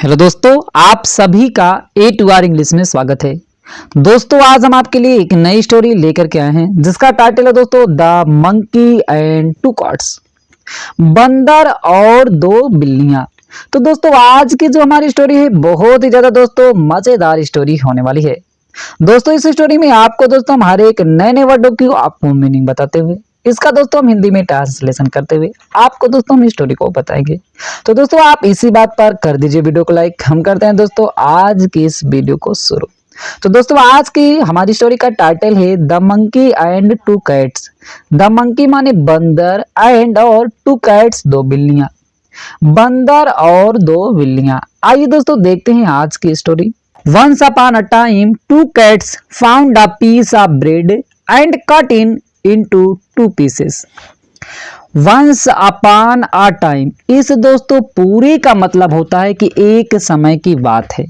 Hello दोस्तों, आप सभी का A2R इंग्लिश में स्वागत है। दोस्तों, आज हम आपके लिए एक नई स्टोरी लेकर के आए हैं जिसका टाइटल है दोस्तों the monkey and two cats, बंदर और दो बिल्लियां। तो दोस्तों, आज की जो हमारी स्टोरी है बहुत ही ज्यादा दोस्तों मजेदार स्टोरी होने वाली है। दोस्तों, इस स्टोरी में आपको दोस्तों हम हर एक नए नए वर्डों की आपको मीनिंग बताते हुए इसका दोस्तों हम हिंदी में ट्रांसलेशन करते हुए आपको दोस्तों हम स्टोरी को बताएंगे। तो दोस्तों, आप इसी बात पर कर दीजिए वीडियो को लाइक। हम करते हैं दोस्तों आज की इस वीडियो को शुरू। तो दोस्तों, आज की हमारी स्टोरी का टाइटल है the monkey and two cats. The monkey माने बंदर, एंड और टू कैट्स दो बिल्लियां, बंदर और दो बिल्लियां। आइए दोस्तों देखते हैं आज की story. Once upon a time two cats found a piece of bread and cut in into two pieces। Once upon a time, इस दोस्तों पूरे का मतलब होता है कि एक समय की बात है।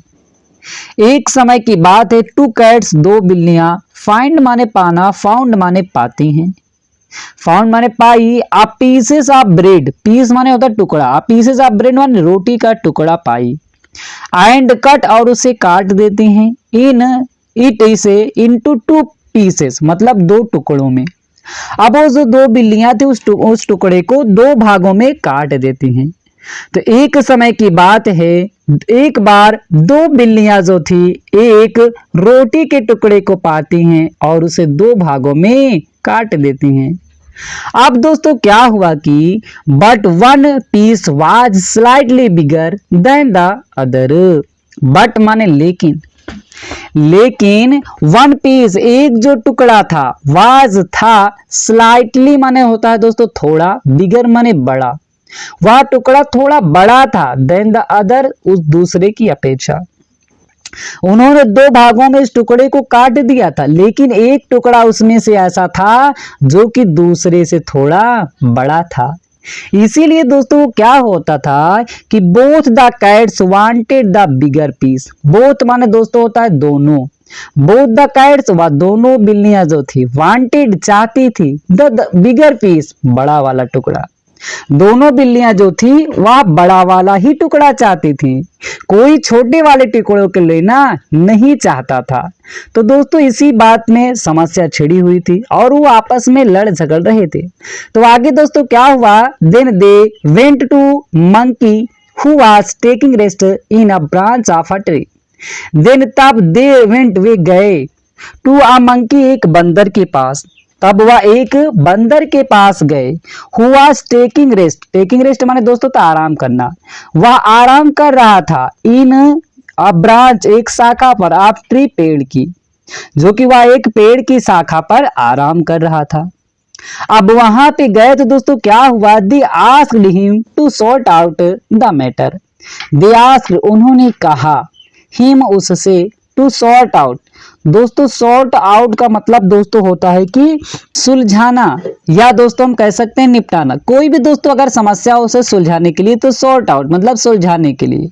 एक समय की बात है। टू कैट्स दो बिल्लियां, फाइंड माने पाना, फाउंड माने पाती हैं, फाउंड माने पाई। आ पीसेस ऑफ ब्रेड, पीस माने होता है टुकड़ा, आ पीसेस ऑफ ब्रेड माने रोटी का टुकड़ा पाई। एंड कट, और उसे काट देती हैं। इन इट, इसे इनटू टू पीसेस मतलब दो टुकड़ों में। अब वो जो दो बिल्लियां थी उस टुकड़े को दो भागों में काट देती हैं। तो एक समय की बात है, एक बार दो बिल्लियां जो थी एक रोटी के टुकड़े को पाती हैं और उसे दो भागों में काट देती हैं। अब दोस्तों क्या हुआ कि but one piece was slightly bigger than the other. But माने लेकिन वन पीस एक जो टुकड़ा था, वाज था, स्लाइटली माने होता है दोस्तों थोड़ा, बिगर माने बड़ा, वह टुकड़ा थोड़ा बड़ा था, देन द अदर उस दूसरे की अपेक्षा। उन्होंने दो भागों में इस टुकड़े को काट दिया था, लेकिन एक टुकड़ा उसमें से ऐसा था जो कि दूसरे से थोड़ा बड़ा था। इसीलिए दोस्तों क्या होता था कि both the cats wanted the bigger piece. Both माने दोस्तों होता है दोनों। बोथ द कैट्स, वह दोनों बिल्लियां जो थी, वांटेड चाहती थी, द बिगर पीस बड़ा वाला टुकड़ा। दोनों बिल्लियां जो थी वह बड़ा वाला ही टुकड़ा चाहती थी, कोई छोटे वाले टुकड़ों के लेना नहीं चाहता था। तो दोस्तों इसी बात में समस्या छिड़ी हुई थी और वो आपस में लड़ झगड़ रहे थे। तो आगे दोस्तों क्या हुआ, then they went to monkey who was taking rest in a branch of a tree. Then तब दे वेंट, वे गए, टू अ मंकी एक बंदर के पास। तब वह एक बंदर के पास गए। Who was taking rest, taking rest माने दोस्तों तो आराम करना। वह आराम कर रहा था इन अ ब्रांच, एक शाखा पर, ऑफ ट्री पेड़ की, जो कि वह एक पेड़ की शाखा पर आराम कर रहा था। अब वहां पे गए तो दोस्तों क्या हुआ, they asked him to sort out the matter. They asked, उन्होंने कहा, हिम उससे, टू सॉर्ट आउट। दोस्तों सॉर्ट आउट का मतलब दोस्तों होता है कि सुलझाना, या दोस्तों हम कह सकते हैं निपटाना। कोई भी दोस्तों अगर समस्या हो उसे सुलझाने के लिए तो सॉर्ट आउट मतलब सुलझाने के लिए।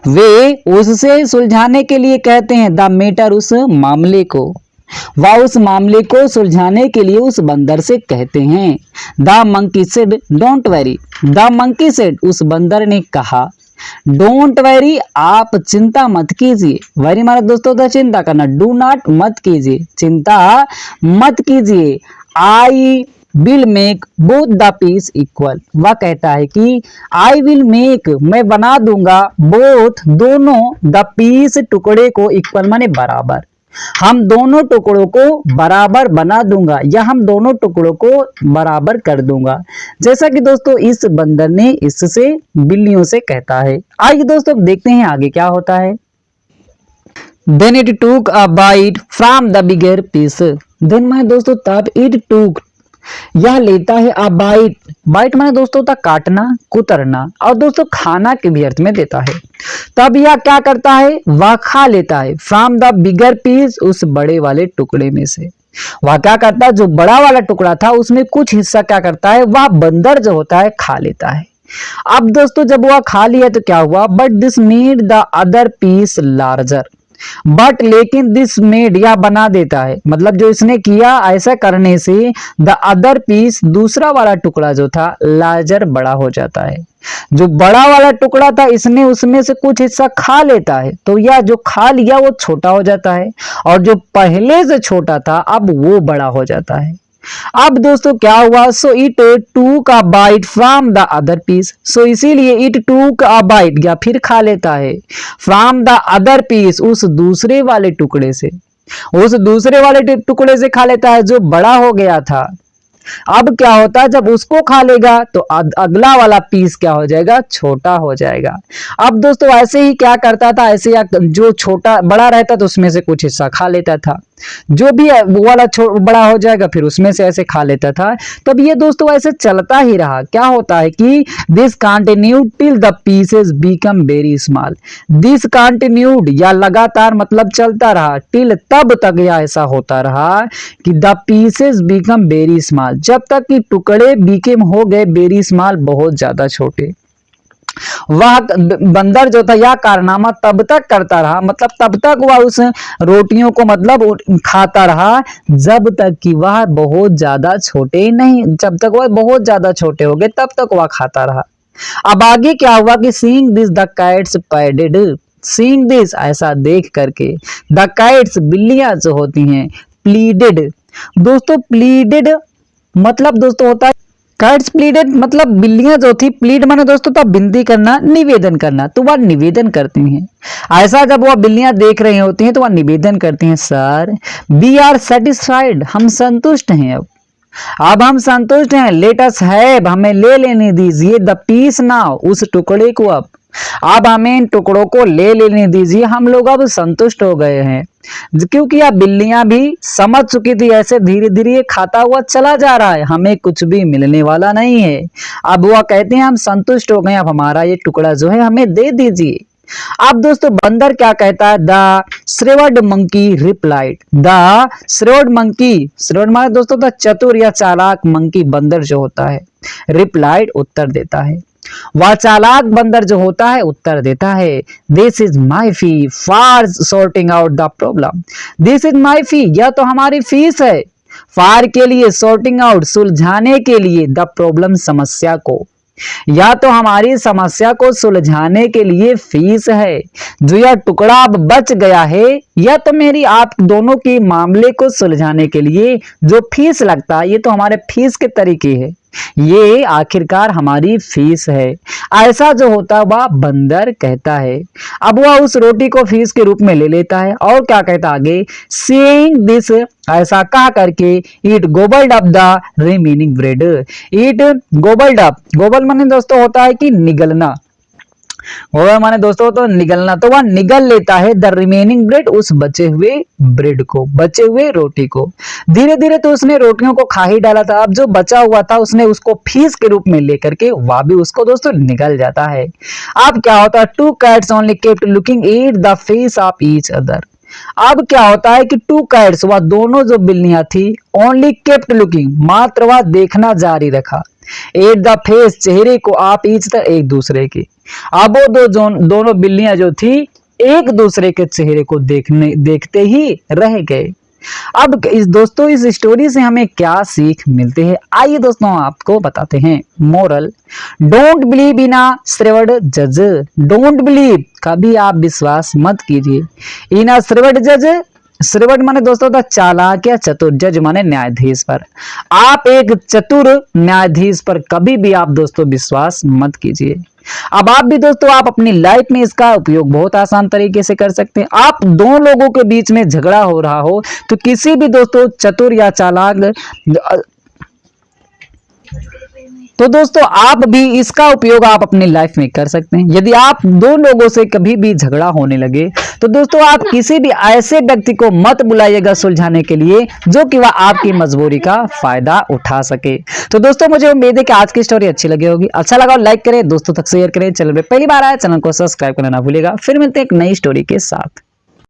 वे उससे सुलझाने के लिए कहते हैं द मैटर, उस मामले को। वह उस मामले को सुलझाने के लिए उस बंदर से कहते हैं। The monkey said don't worry. The monkey said, उस बंदर ने कहा, डोंट वेरी, आप चिंता मत कीजिए। वेरी माने दोस्तों तो चिंता करना, डू नॉट मत कीजिए, चिंता मत कीजिए। I will make both the piece equal. वह कहता है कि आई विल मेक, मैं बना दूंगा, बोथ दोनों, द पीस टुकड़े को, इक्वल माने बराबर, हम दोनों टुकड़ों को बराबर बना दूंगा, या हम दोनों टुकड़ों को बराबर कर दूंगा। जैसा कि दोस्तों इस बंदर ने इससे बिल्लियों से कहता है। आइए दोस्तों देखते हैं आगे क्या होता है। Then it took a bite from the bigger piece। Then मैं दोस्तों तब it took, यह लेता है अ बाइट। बाइट माने दोस्तों होता काटना, कुतरना, और दोस्तों खाना के भी अर्थ में देता है। तब यह क्या करता है, वह खा लेता है फ्रॉम द बिगर पीस, उस बड़े वाले टुकड़े में से। वह क्या करता है, जो बड़ा वाला टुकड़ा था उसमें कुछ हिस्सा क्या करता है, वह बंदर जो होता है खा लेता है। अब दोस्तों जब वह खा लिया तो क्या हुआ, but this made the other piece larger. But लेकिन दिस मेड या बना देता है, मतलब जो इसने किया ऐसा करने से द अदर पीस दूसरा वाला टुकड़ा जो था लार्जर बड़ा हो जाता है। जो बड़ा वाला टुकड़ा था इसने उसमें से कुछ हिस्सा खा लेता है, तो यह जो खा लिया वो छोटा हो जाता है, और जो पहले से छोटा था अब वो बड़ा हो जाता है। अब दोस्तों क्या हुआ, so it took a bite from the other piece, so इसीलिए इट टूक अ बाइट या फिर खा लेता है फ्रॉम द अदर पीस, उस दूसरे वाले टुकड़े से, उस दूसरे वाले टुकड़े से खा लेता है जो बड़ा हो गया था। अब क्या होता है, जब उसको खा लेगा तो अगला वाला पीस क्या हो जाएगा, छोटा हो जाएगा। अब दोस्तों ऐसे ही क्या करता था, ऐसे जो छोटा बड़ा रहता तो उसमें से कुछ हिस्सा खा लेता था, जो भी वो वाला बड़ा हो जाएगा फिर उसमें से ऐसे खा लेता था। तब ये दोस्तों ऐसे चलता ही रहा। क्या होता है कि this continued till the pieces become very small, this continued या लगातार मतलब चलता रहा, टिल तब तक यह ऐसा होता रहा कि the pieces become very small, जब तक कि टुकड़े बिकम हो गए वेरी स्मॉल, बहुत ज्यादा छोटे। वह बंदर जो था यह कारनामा तब तक करता रहा, मतलब तब तक वह उस रोटियों को मतलब खाता रहा जब तक कि वह बहुत ज्यादा छोटे नहीं, जब तक वह बहुत ज्यादा छोटे हो गए तब तक वह खाता रहा। अब आगे क्या हुआ कि seeing this the cats padded, seeing this ऐसा देख करके, द कैट्स बिल्लियां जो होती हैं, प्लीडेड, दोस्तों प्लीडेड मतलब दोस्तों होता है, कैट्स प्लीडेड मतलब बिल्लियां जो थी, प्लीड माने दोस्तों था विनती करना, निवेदन करना, तो वह निवेदन करती हैं। ऐसा जब वह बिल्लियां देख रही होती हैं तो वह निवेदन करती हैं, सर वी आर सेटिस्फाइड, हम संतुष्ट हैं, अब हम संतुष्ट हैं, लेट अस हैव, हमें ले लेने दीजिए, द पीस नाउ, उस टुकड़े को, अब हमें इन टुकड़ों को ले लेने दीजिए, हम लोग अब संतुष्ट हो गए हैं। क्योंकि अब बिल्लियां भी समझ चुकी थी ऐसे धीरे धीरे ये खाता हुआ चला जा रहा है, हमें कुछ भी मिलने वाला नहीं है। अब वह कहते हैं हम संतुष्ट हो गए, अब हमारा ये टुकड़ा जो है हमें दे दीजिए। अब दोस्तों बंदर क्या कहता है, the shrewd monkey replied, the shrewd monkey, shrewd माने दोस्तों द चतुर या चालाक मंकी बंदर जो होता है, रिप्लाइड उत्तर देता है, वह चालाक बंदर जो होता है उत्तर देता है, this is my fee for sorting out the problem, this is my fee, यह तो हमारी फीस है, फॉर के लिए, सॉर्टिंग आउट सुलझाने के लिए, द प्रॉब्लम समस्या को, या तो हमारी समस्या को सुलझाने के लिए फीस है, जो यह टुकड़ा अब बच गया है, या तो मेरी आप दोनों के मामले को सुलझाने के लिए जो फीस लगता है, ये तो हमारे फीस के तरीके है, ये आखिरकार हमारी फीस है, ऐसा जो होता है वह बंदर कहता है। अब वह उस रोटी को फीस के रूप में ले लेता है और क्या कहता आगे, सेइंग दिस, ऐसा कहा करके, it gobbled up the remaining bread, it gobbled up, gobble माने दोस्तों होता है कि निगलना, गोबल माने दोस्तों तो निगलना, तो वह निगल लेता है द रिमेनिंग ब्रेड, उस बचे हुए ब्रेड को, बचे हुए रोटी को। धीरे धीरे तो उसने रोटियों को खा ही डाला था, अब जो बचा हुआ था उसने उसको फीस के रूप में लेकर के वह भी उसको दोस्तों निगल जाता है। अब क्या होता है, two cats only kept looking at the face of each other, अब क्या होता है कि टू कैट्स, वह दोनों जो बिल्लियां थी, ओनली केप्ट लुकिंग मात्र वह देखना जारी रखा, एट द फेस चेहरे को, आप ईच द एक दूसरे की, अब वो दोनों बिल्लियां जो थी एक दूसरे के चेहरे को देखते ही रह गए। अब इस दोस्तों इस स्टोरी से हमें क्या सीख मिलते हैं, आइए दोस्तों आपको बताते हैं। मोरल, डोंट बिलीव इन अ श्रेवड जज, डोंट बिलीव, कभी आप विश्वास मत कीजिए, इन अ श्रेवड जज, श्रेवड माने दोस्तों था चालाक या चतुर, जज माने न्यायाधीश पर, आप एक चतुर न्यायाधीश पर कभी भी आप दोस्तों विश्वास मत कीजिए। अब आप भी दोस्तों आप अपनी लाइफ में इसका उपयोग बहुत आसान तरीके से कर सकते हैं। आप दो लोगों के बीच में झगड़ा हो रहा हो तो किसी भी दोस्तों चतुर या चालाक, तो दोस्तों आप भी इसका उपयोग आप अपनी लाइफ में कर सकते हैं। यदि आप दो लोगों से कभी भी झगड़ा होने लगे तो दोस्तों आप किसी भी ऐसे व्यक्ति को मत बुलाइएगा सुलझाने के लिए जो कि वह आपकी मजबूरी का फायदा उठा सके। तो दोस्तों मुझे उम्मीद है कि आज की स्टोरी अच्छी लगी होगी, अच्छा लगा लाइक करें, दोस्तों तक शेयर करें, चैनल पे पहली बार आए चैनल को सब्सक्राइब करना ना भूलिएगा। फिर मिलते हैं एक नई स्टोरी के साथ।